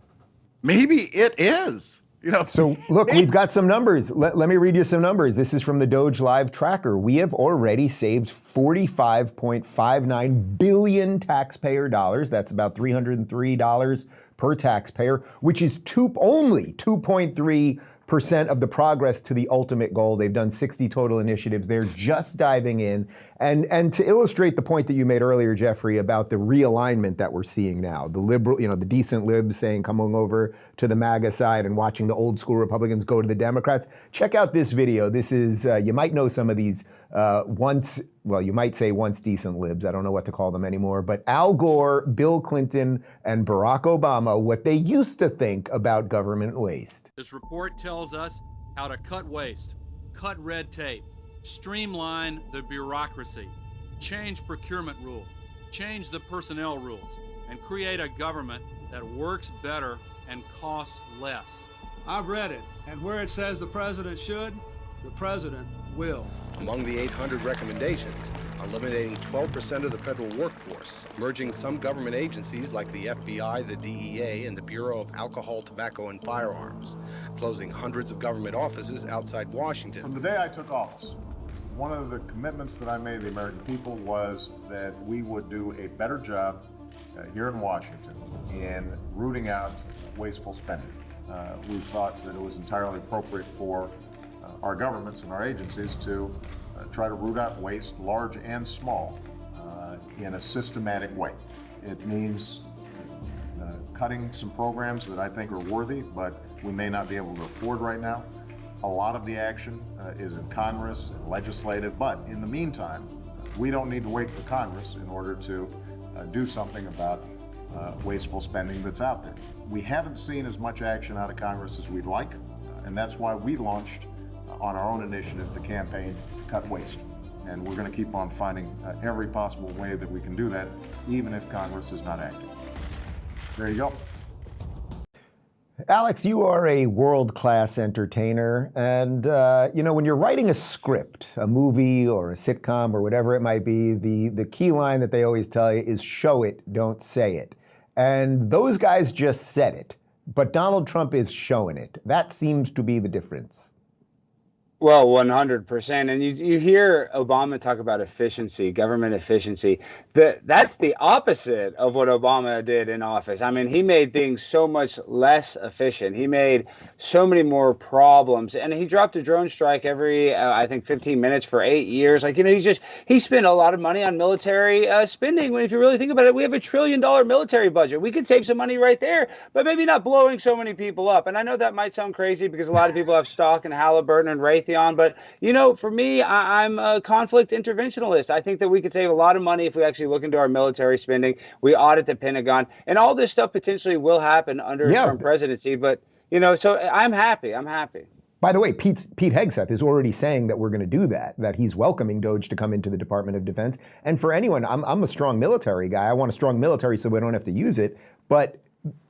maybe it is. So look, we've got some numbers. Let me read you some numbers. This is from the DOGE Live Tracker. We have already saved $45.59 billion taxpayer dollars. That's about $303 per taxpayer, which is only 2.3% of the progress to the ultimate goal. They've done 60 total initiatives. They're just diving in. And to illustrate the point that you made earlier, Jeffrey, about the realignment that we're seeing now, the liberal, the decent libs saying coming over to the MAGA side and watching the old school Republicans go to the Democrats. Check out this video. This is, you might know some of these you might say once decent libs. I don't know what to call them anymore. But Al Gore, Bill Clinton, and Barack Obama, what they used to think about government waste. This report tells us how to cut waste, cut red tape, streamline the bureaucracy, change procurement rules, change the personnel rules, and create a government that works better and costs less. I've read it, and where it says the president should, the president will. Among the 800 recommendations, eliminating 12% of the federal workforce, merging some government agencies like the FBI, the DEA, and the Bureau of Alcohol, Tobacco, and Firearms, closing hundreds of government offices outside Washington. From the day I took office, one of the commitments that I made to the American people was that we would do a better job here in Washington in rooting out wasteful spending. We thought that it was entirely appropriate for our governments and our agencies to try to root out waste, large and small, in a systematic way. It means cutting some programs that I think are worthy, but we may not be able to afford right now. A lot of the action is in Congress and legislative, but in the meantime, we don't need to wait for Congress in order to do something about wasteful spending that's out there. We haven't seen as much action out of Congress as we'd like, and that's why we launched on our own initiative the campaign Cut Waste. And we're going to keep on finding every possible way that we can do that, even if Congress is not active. There you go. Alex, you are a world-class entertainer, and when you're writing a script, a movie or a sitcom or whatever it might be, the key line that they always tell you is show it, don't say it. And those guys just said it. but Donald Trump is showing it. That seems to be the difference. Well, 100%. And you hear Obama talk about efficiency, government efficiency. That's the opposite of what Obama did in office. I mean, he made things so much less efficient. He made so many more problems. And he dropped a drone strike every, I think, 15 minutes for 8 years. Like, you know, he spent a lot of money on military spending. When if you really think about it, we have $1 trillion military budget. We could save some money right there, but maybe not blowing so many people up. And I know that might sound crazy because a lot of people have stock in Halliburton and Raytheon. But, you know, for me, I'm a conflict interventionalist. I think that we could save a lot of money if we actually look into our military spending. We audit the Pentagon, and all this stuff potentially will happen under Trump presidency. But, you know, so I'm happy. I'm happy. By the way, Pete Hegseth is already saying that we're going to do that he's welcoming DOGE to come into the Department of Defense. And for anyone, I'm a strong military guy. I want a strong military so we don't have to use it. But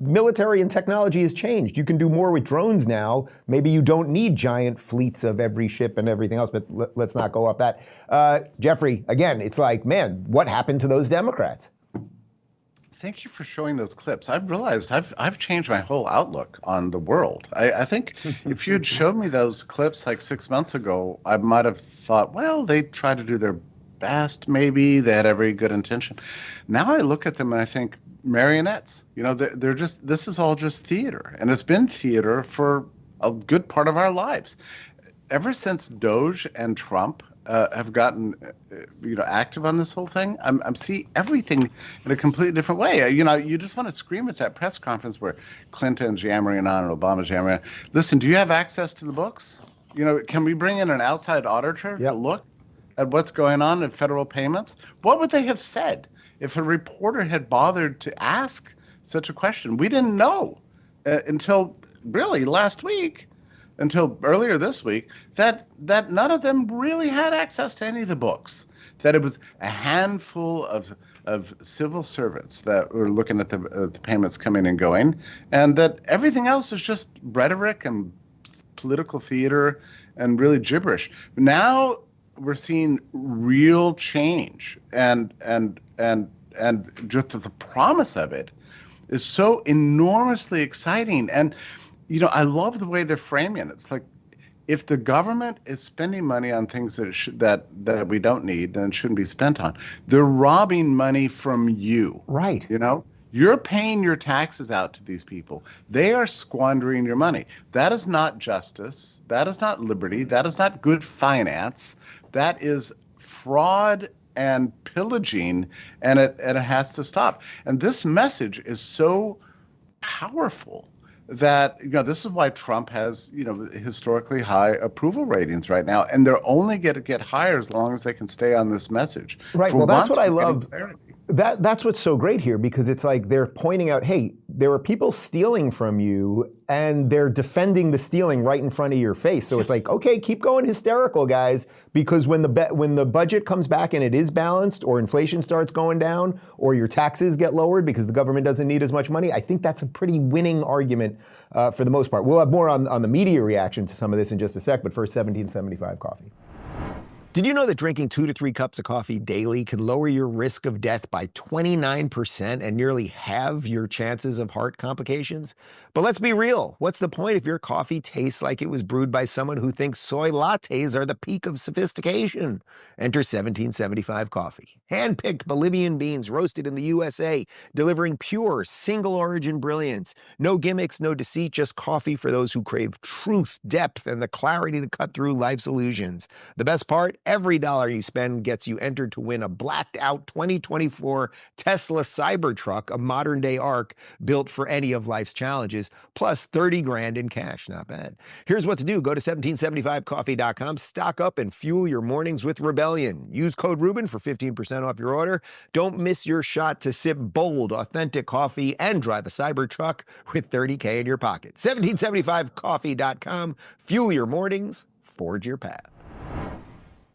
military and technology has changed. You can do more with drones now. Maybe you don't need giant fleets of every ship and everything else, but let's not go off that. Jeffrey, again, it's like, man, what happened to those Democrats? Thank you for showing those clips. I've realized I've changed my whole outlook on the world. I think if you'd showed me those clips like 6 months ago, I might have thought, well, they tried to do their best, maybe. They had every good intention. Now I look at them and I think, marionettes. You know, they're just, this is all just theater. And it's been theater for a good part of our lives. Ever since DOGE and Trump have gotten, active on this whole thing, I'm seeing everything in a completely different way. You know, you just want to scream at that press conference where Clinton's yammering on and Obama's yammering on. Listen, do you have access to the books? You know, can we bring in an outside auditor to look at what's going on in federal payments? What would they have said if a reporter had bothered to ask such a question? We didn't know until really last week, until earlier this week, that none of them really had access to any of the books, that it was a handful of civil servants that were looking at the payments coming and going, and that everything else is just rhetoric and political theater and really gibberish. Now we're seeing real change, and just the promise of it is so enormously exciting. And, you know, I love the way they're framing it. It's like, if the government is spending money on things that we don't need, then it shouldn't be spent on. They're robbing money from you. Right. You know, you're paying your taxes out to these people. They are squandering your money. That is not justice. That is not liberty. That is not good finance. That is fraud and pillaging, and it has to stop. And this message is so powerful that, you know, this is why Trump has, you know, historically high approval ratings right now, and they're only going to get higher as long as they can stay on this message. Right. Well, that's what I love. That's what's so great here, because it's like they're pointing out, hey, there are people stealing from you, and they're defending the stealing right in front of your face. So it's like, okay, keep going hysterical, guys, because when the budget comes back and it is balanced, or inflation starts going down, or your taxes get lowered because the government doesn't need as much money, I think that's a pretty winning argument for the most part. We'll have more on the media reaction to some of this in just a sec, but first, 1775 coffee. Did you know that drinking 2 to 3 cups of coffee daily can lower your risk of death by 29% and nearly halve your chances of heart complications? But let's be real. What's the point if your coffee tastes like it was brewed by someone who thinks soy lattes are the peak of sophistication? Enter 1775 coffee. Hand-picked Bolivian beans roasted in the USA, delivering pure, single-origin brilliance. No gimmicks, no deceit, just coffee for those who crave truth, depth, and the clarity to cut through life's illusions. The best part? Every dollar you spend gets you entered to win a blacked-out 2024 Tesla Cybertruck, a modern-day ARC built for any of life's challenges, plus 30 grand in cash. Not bad. Here's what to do. Go to 1775coffee.com, stock up, and fuel your mornings with rebellion. Use code Rubin for 15% off your order. Don't miss your shot to sip bold, authentic coffee and drive a Cybertruck with $30K in your pocket. 1775coffee.com. Fuel your mornings. Forge your path.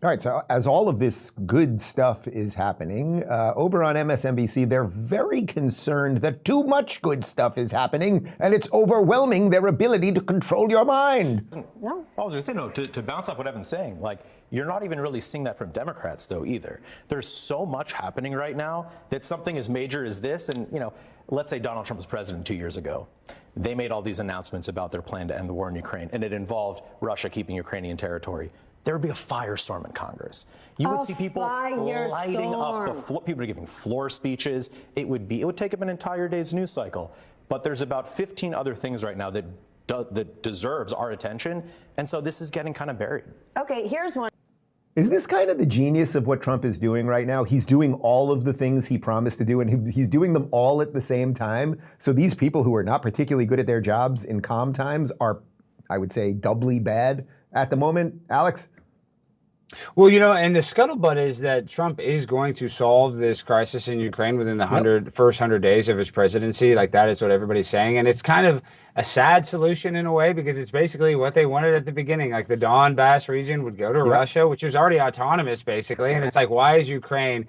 All right, so as all of this good stuff is happening, over on MSNBC, they're very concerned that too much good stuff is happening, and it's overwhelming their ability to control your mind. No, I was going to say, no, to bounce off what Evan's saying, like, you're not even really seeing that from Democrats, though, either. There's so much happening right now that something as major as this, and, you know, let's say Donald Trump was president 2 years ago. They made all these announcements about their plan to end the war in Ukraine, and it involved Russia keeping Ukrainian territory. There would be a firestorm in Congress. You would see people lighting up the floor. People are giving floor speeches. It would take up an entire day's news cycle. But there's about 15 other things right now that deserves our attention, and so this is getting kind of buried. Okay, here's one. Is this kind of the genius of what Trump is doing right now? He's doing all of the things he promised to do, and he's doing them all at the same time. So these people who are not particularly good at their jobs in calm times are, I would say, doubly bad at the moment. Alex? Well, and the scuttlebutt is that Trump is going to solve this crisis in Ukraine within the first 100 days of his presidency. Like, that is what everybody's saying. And it's kind of a sad solution in a way, because it's basically what they wanted at the beginning. Like, the Donbass region would go to Russia, which was already autonomous, basically. And it's like, why is Ukraine,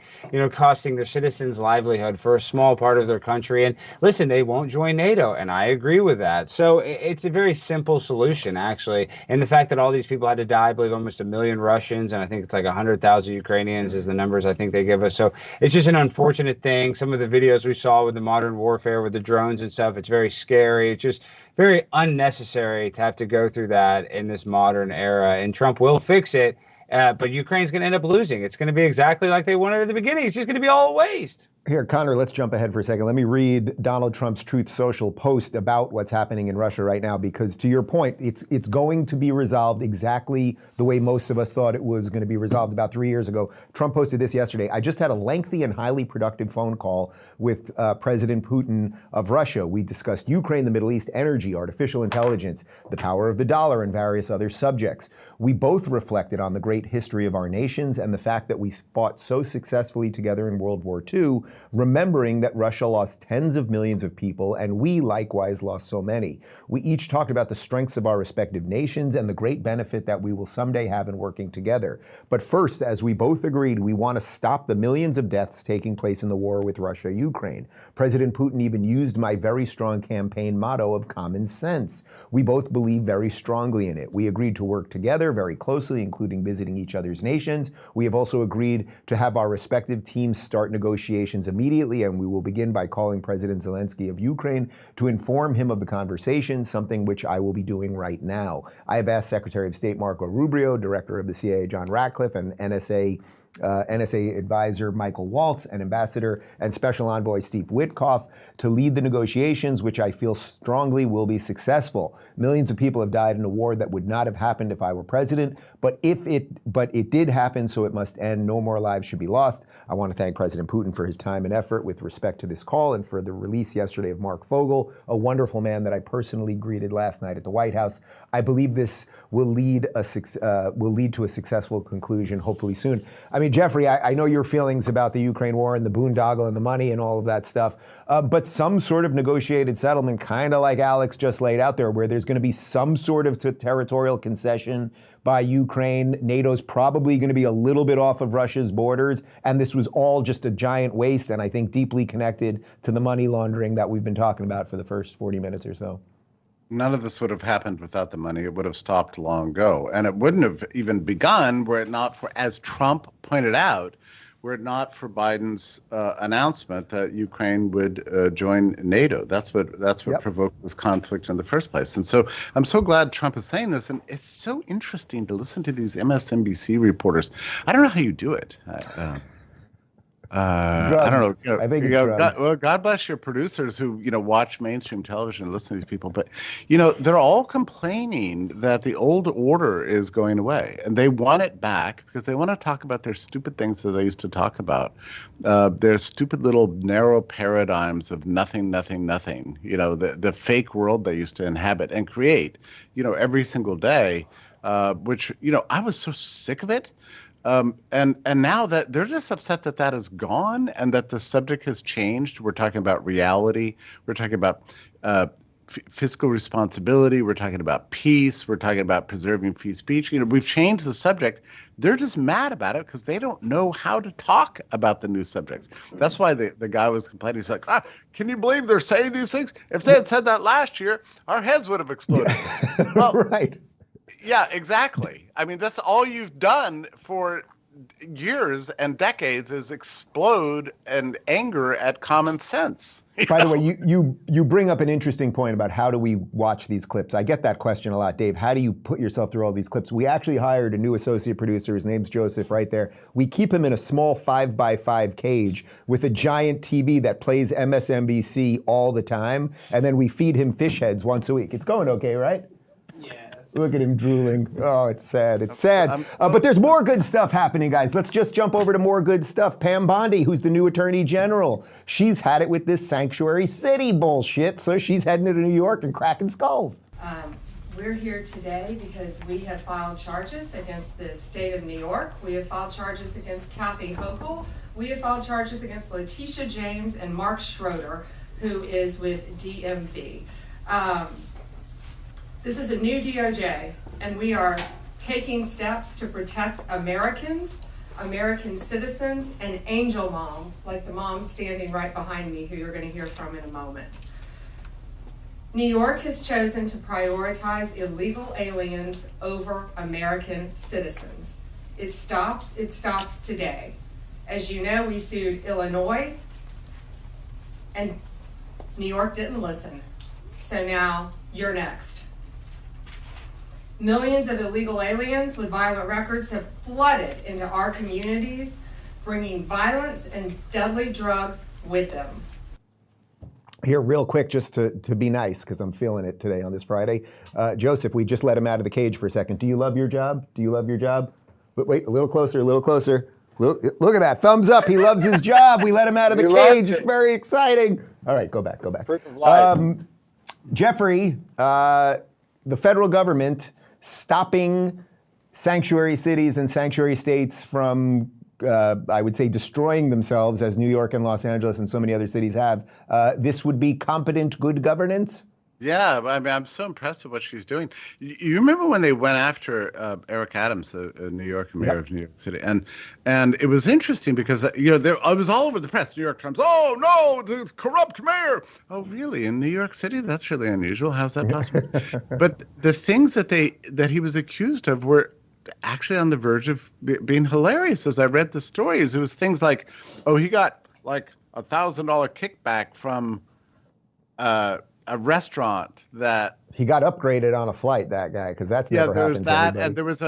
costing their citizens' livelihood for a small part of their country? And listen, they won't join NATO, and I agree with that. So it's a very simple solution, actually. And the fact that all these people had to die, I believe almost 1 million Russians, and I think it's like 100,000 Ukrainians is the numbers I think they give us. So it's just an unfortunate thing. Some of the videos we saw with the modern warfare with the drones and stuff, it's very scary. It's just very unnecessary to have to go through that in this modern era. And Trump will fix it, but Ukraine's going to end up losing. It's going to be exactly like they wanted at the beginning. It's just going to be all a waste. Here, Connor, let's jump ahead for a second. Let me read Donald Trump's Truth Social post about what's happening in Russia right now, because to your point, it's going to be resolved exactly the way most of us thought it was going to be resolved about 3 years ago. Trump posted this yesterday. I just had a lengthy and highly productive phone call with President Putin of Russia. We discussed Ukraine, the Middle East, energy, artificial intelligence, the power of the dollar, and various other subjects. We both reflected on the great history of our nations and the fact that we fought so successfully together in World War II, remembering that Russia lost tens of millions of people, and we likewise lost so many. We each talked about the strengths of our respective nations and the great benefit that we will someday have in working together. But first, as we both agreed, we want to stop the millions of deaths taking place in the war with Russia-Ukraine. President Putin even used my very strong campaign motto of common sense. We both believe very strongly in it. We agreed to work together very closely, including visiting each other's nations. We have also agreed to have our respective teams start negotiations immediately, and we will begin by calling President Zelensky of Ukraine to inform him of the conversation, something which I will be doing right now. I have asked Secretary of State Marco Rubio, Director of the CIA John Ratcliffe, and NSA advisor Michael Waltz, and Ambassador and Special Envoy Steve Witkoff to lead the negotiations, which I feel strongly will be successful. Millions of people have died in a war that would not have happened if I were president, but it did happen, so it must end. No more lives should be lost. I want to thank President Putin for his time and effort with respect to this call, and for the release yesterday of Mark Fogel, a wonderful man that I personally greeted last night at the White House. I believe this will lead to a successful conclusion, hopefully soon. I mean, Jeffrey, I know your feelings about the Ukraine war and the boondoggle and the money and all of that stuff, but some sort of negotiated settlement, kind of like Alex just laid out there, where there's going to be some sort of territorial concession by Ukraine. NATO's probably going to be a little bit off of Russia's borders, and this was all just a giant waste, and I think deeply connected to the money laundering that we've been talking about for the first 40 minutes or so. None of this would have happened without the money. It would have stopped long ago. And it wouldn't have even begun were it not for, as Trump pointed out, were it not for Biden's announcement that Ukraine would join NATO. That's what provoked this conflict in the first place. And so I'm so glad Trump is saying this. And it's so interesting to listen to these MSNBC reporters. I don't know how you do it. I don't know. I think it's drugs. God bless your producers who, watch mainstream television and listen to these people. But, they're all complaining that the old order is going away. And they want it back because they want to talk about their stupid things that they used to talk about. Their stupid little narrow paradigms of nothing, nothing, nothing. The fake world they used to inhabit and create, every single day, which, I was so sick of it. And now that they're just upset that that is gone and that the subject has changed. We're talking about reality. We're talking about fiscal responsibility. We're talking about peace. We're talking about preserving free speech. We've changed the subject. They're just mad about it because they don't know how to talk about the new subjects. That's why the guy was complaining. He's like, can you believe they're saying these things? If they had said that last year, our heads would have exploded. Well, right. Yeah, exactly. I mean, that's all you've done for years and decades is explode and anger at common sense. By the way, you bring up an interesting point about how do we watch these clips. I get that question a lot, Dave. How do you put yourself through all these clips? We actually hired a new associate producer. His name's Joseph, right there. We keep him in a small 5x5 cage with a giant TV that plays MSNBC all the time, and then we feed him fish heads once a week. It's going okay, right? Look at him drooling. Oh, it's sad. It's sad. But there's more good stuff happening, guys. Let's just jump over to more good stuff. Pam Bondi, who's the new attorney general, she's had it with this sanctuary city bullshit, so she's heading to New York and cracking skulls. We're here today because we have filed charges against the state of New York. We have filed charges against Kathy Hochul. We have filed charges against Letitia James and Mark Schroeder, who is with DMV. This is a new DOJ, and we are taking steps to protect Americans, American citizens, and angel moms, like the mom standing right behind me, who you're going to hear from in a moment. New York has chosen to prioritize illegal aliens over American citizens. It stops today. As you know, we sued Illinois, and New York didn't listen. So now you're next. Millions of illegal aliens with violent records have flooded into our communities, bringing violence and deadly drugs with them. Here, real quick, just to be nice, because I'm feeling it today on this Friday. Joseph, we just let him out of the cage for a second. Do you love your job? Do you love your job? But wait, a little closer, a little closer. Look at that, thumbs up. He loves his job. We let him out of the cage. It's very exciting. All right, go back. Jeffrey, the federal government stopping sanctuary cities and sanctuary states from, I would say, destroying themselves as New York and Los Angeles and so many other cities have. This would be competent good governance? Yeah, I mean, I'm so impressed with what she's doing. You remember when they went after Eric Adams, New York mayor of New York City, and it was interesting because I was all over the press. New York Times, oh no, the corrupt mayor. Oh really? In New York City? That's really unusual. How's that possible? But the things that he was accused of were actually on the verge of being hilarious. As I read the stories, it was things like, oh, he got like $1,000 kickback from a restaurant that he got upgraded on a flight, that guy, because that's never happened to anybody. And there was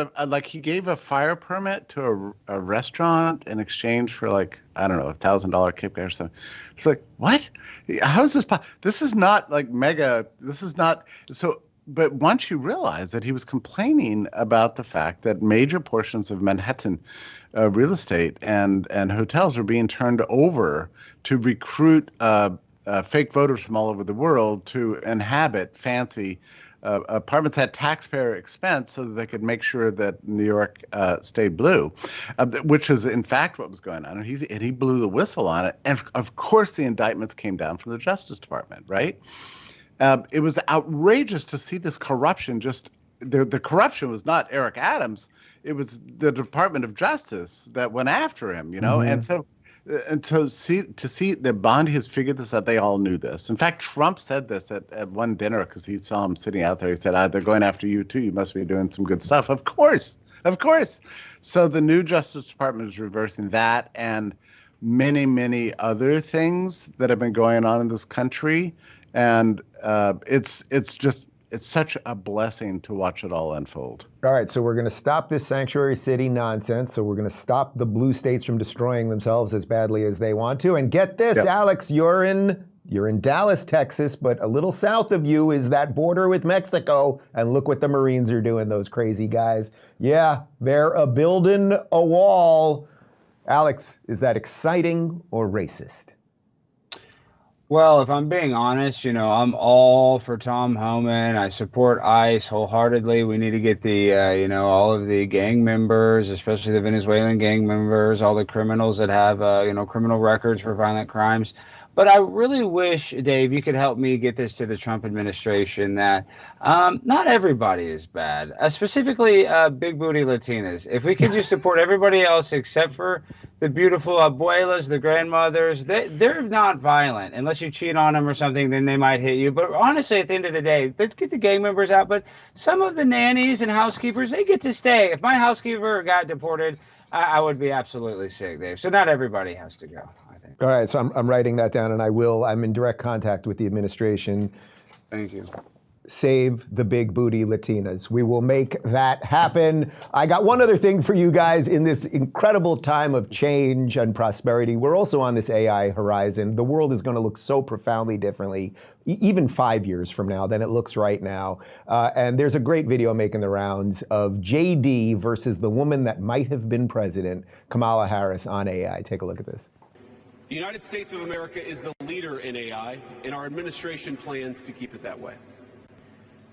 he gave a fire permit to a restaurant in exchange for like, I don't know, $1,000 kickback or something. It's like, what? How is this possible? This is not like mega. This is not so. But once you realize that he was complaining about the fact that major portions of Manhattan real estate and hotels are being turned over to recruit fake voters from all over the world to inhabit fancy apartments at taxpayer expense so that they could make sure that New York stayed blue, which is in fact what was going on. And he blew the whistle on it. And of course, the indictments came down from the Justice Department, right? It was outrageous to see this corruption. Just the corruption was not Eric Adams. It was the Department of Justice that went after him, Mm-hmm. And to see that Bondi has figured this out, they all knew this. In fact, Trump said this at one dinner because he saw him sitting out there. He said, they're going after you too. You must be doing some good stuff. Of course. So the new Justice Department is reversing that and many, many other things that have been going on in this country. And it's such a blessing to watch it all unfold. All right, so we're going to stop this sanctuary city nonsense. So we're going to stop the blue states from destroying themselves as badly as they want to. And get this, yep. Alex, you're in Dallas, Texas, but a little south of you is that border with Mexico. And look what the Marines are doing, those crazy guys. Yeah, they're building a wall. Alex, is that exciting or racist? Well, if I'm being honest, I'm all for Tom Homan. I support ICE wholeheartedly. We need to get the, all of the gang members, especially the Venezuelan gang members, all the criminals that have, criminal records for violent crimes. But I really wish, Dave, you could help me get this to the Trump administration that not everybody is bad, specifically big booty Latinas. If we could just support everybody else except for the beautiful abuelas, the grandmothers, they're not violent. Unless you cheat on them or something, then they might hit you. But honestly, at the end of the day, let's get the gang members out. But some of the nannies and housekeepers, they get to stay. If my housekeeper got deported, I would be absolutely sick, Dave. So not everybody has to go, I think. All right, so I'm writing that down, and I'm in direct contact with the administration. Thank you. Save the big booty Latinas. We will make that happen. I got one other thing for you guys in this incredible time of change and prosperity. We're also on this AI horizon. The world is going to look so profoundly differently, even 5 years from now, than it looks right now. And there's a great video making the rounds of JD versus the woman that might have been president, Kamala Harris, on AI. Take a look at this. The United States of America is the leader in AI, and our administration plans to keep it that way.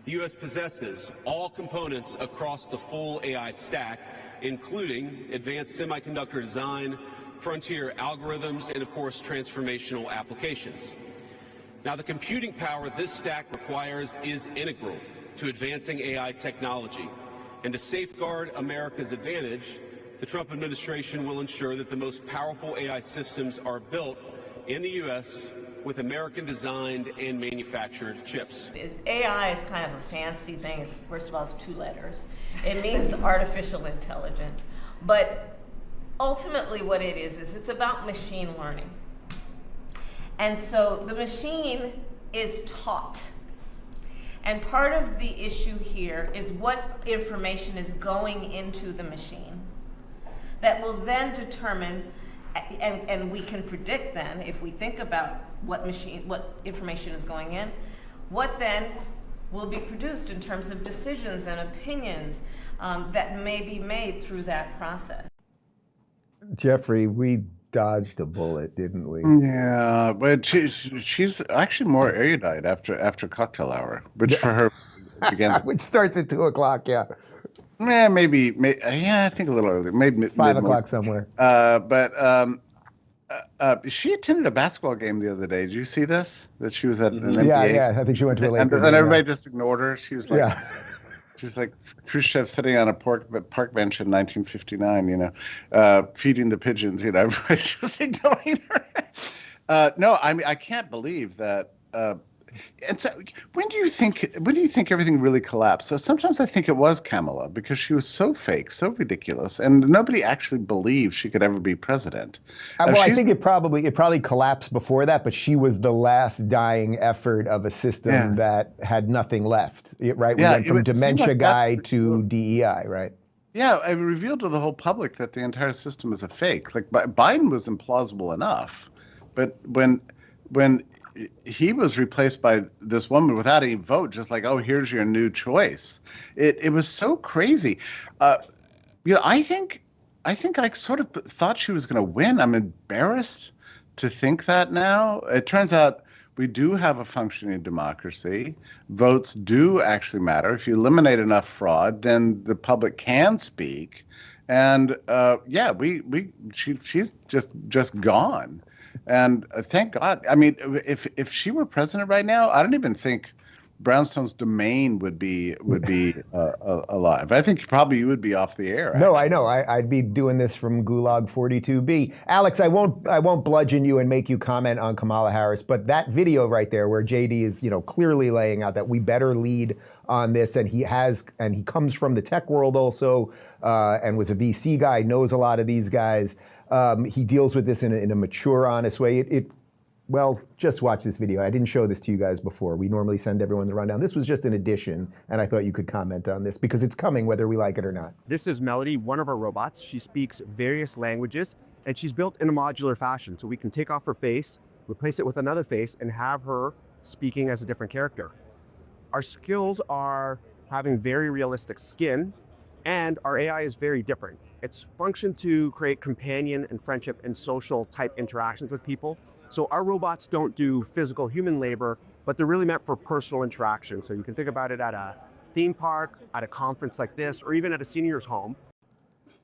The U.S. possesses all components across the full AI stack, including advanced semiconductor design, frontier algorithms, and of course, transformational applications. Now, the computing power this stack requires is integral to advancing AI technology. And to safeguard America's advantage, the Trump administration will ensure that the most powerful AI systems are built in the U.S. with American-designed and manufactured chips. AI is kind of a fancy thing. First of all, it's 2 letters. It means artificial intelligence. But ultimately what it is it's about machine learning. And so the machine is taught. And part of the issue here is what information is going into the machine that will then determine, and we can predict then, if we think about what information is going in, what then will be produced in terms of decisions and opinions that may be made through that process. Jeffrey, we dodged a bullet, didn't we? Yeah, but she's actually more erudite after cocktail hour, which for her begins. Which starts at 2 o'clock, yeah. Yeah, maybe, yeah, I think a little earlier. Maybe it's 5 o'clock somewhere. But she attended a basketball game the other day. Did you see this? That she was at an NBA? Yeah. I think she went to a Lakers game. And everybody just ignored her. She was like, she's like Khrushchev sitting on a park bench in 1959, feeding the pigeons. Everybody's just ignoring her. No, I mean, I can't believe that. And so, when do you think everything really collapsed? So sometimes I think it was Kamala, because she was so fake, so ridiculous, and nobody actually believed she could ever be president. Well, I think it probably collapsed before that, but she was the last dying effort of a system that had nothing left. Right? We went from dementia guy to DEI. Right? Yeah, it revealed to the whole public that the entire system is a fake. Like Biden was implausible enough, but when he was replaced by this woman without any vote, just like, oh, here's your new choice. It was so crazy. I think I sort of thought she was going to win. I'm embarrassed to think that now. It turns out we do have a functioning democracy. Votes do actually matter. If you eliminate enough fraud, then the public can speak. And she's just gone. And thank God. I mean, if she were president right now, I don't even think Brownstone's domain would be alive. I think probably you would be off the air. Actually. No, I know. I'd be doing this from Gulag 42B. Alex, I won't bludgeon you and make you comment on Kamala Harris, but that video right there where JD is clearly laying out that we better lead on this, and he comes from the tech world also, and was a VC guy, knows a lot of these guys. He deals with this in a mature, honest way. Well, just watch this video. I didn't show this to you guys before. We normally send everyone the rundown. This was just an addition, and I thought you could comment on this because it's coming whether we like it or not. This is Melody, one of our robots. She speaks various languages, and she's built in a modular fashion. So we can take off her face, replace it with another face, and have her speaking as a different character. Our skills are having very realistic skin, and our AI is very different. It's functioned to create companion and friendship and social type interactions with people. So our robots don't do physical human labor, but they're really meant for personal interaction. So you can think about it at a theme park, at a conference like this, or even at a senior's home.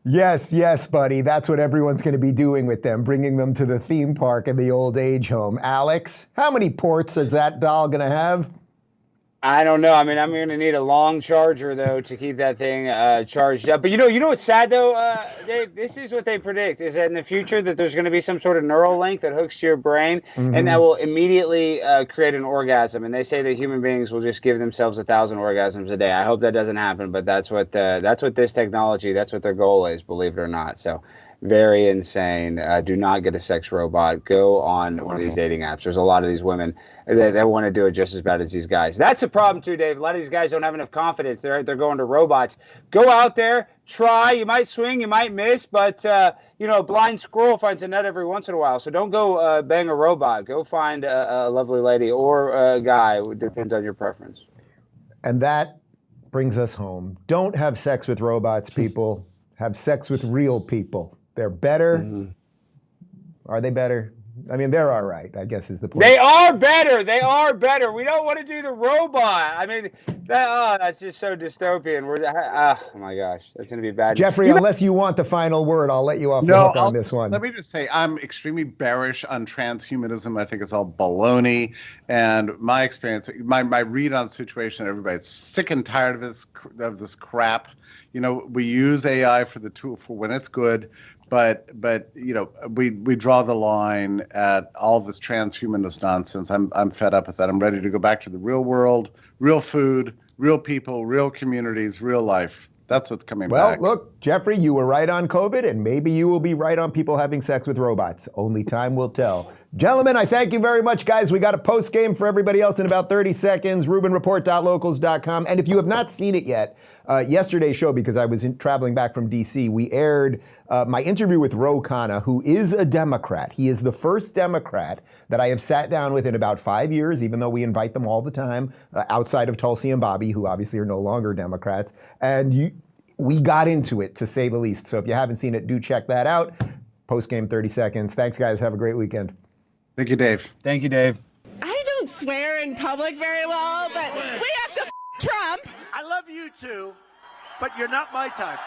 Yes, buddy. That's what everyone's going to be doing with them, bringing them to the theme park and the old age home. Alex, how many ports is that doll going to have? I don't know. I mean, I'm going to need a long charger, though, to keep that thing charged up. But you know what's sad, though, Dave? This is what they predict, is that in the future that there's going to be some sort of neural link that hooks to your brain, and that will immediately create an orgasm. And they say that human beings will just give themselves 1,000 orgasms a day. I hope that doesn't happen, but that's what this technology, that's what their goal is, believe it or not. So very insane. Do not get a sex robot. Go on one of these dating apps. There's a lot of these women that want to do it just as bad as these guys. That's the problem too, Dave. A lot of these guys don't have enough confidence. They're going to robots. Go out there, try. You might swing, you might miss, but a blind squirrel finds a nut every once in a while. So don't go bang a robot. Go find a lovely lady or a guy. It depends on your preference. And that brings us home. Don't have sex with robots, people. Have sex with real people. They're better. Mm-hmm. Are they better? I mean, they're all right, I guess is the point. They are better. They are better. We don't want to do the robot. I mean, that's just so dystopian. Oh, my gosh. That's going to be bad. Jeffrey, unless you want the final word, I'll let you off the hook on this one. Let me just say, I'm extremely bearish on transhumanism. I think it's all baloney. And my experience, my read on the situation, everybody's sick and tired of this crap. We use AI for the tool for when it's good. But we draw the line at all this transhumanist nonsense. I'm fed up with that. I'm ready to go back to the real world, real food, real people, real communities, real life. That's what's coming back. Well, look, Jeffrey, you were right on COVID, and maybe you will be right on people having sex with robots. Only time will tell. Gentlemen, I thank you very much, guys. We got a post game for everybody else in about 30 seconds. RubinReport.locals.com. And if you have not seen it yet, yesterday's show, because I was traveling back from D.C., we aired my interview with Ro Khanna, who is a Democrat. He is the first Democrat that I have sat down with in about 5 years, even though we invite them all the time, outside of Tulsi and Bobby, who obviously are no longer Democrats. And we got into it, to say the least. So if you haven't seen it, do check that out. Post game 30 seconds. Thanks, guys. Have a great weekend. Thank you, Dave. Thank you, Dave. I don't swear in public very well, but we have to Trump. I love you too, but you're not my type.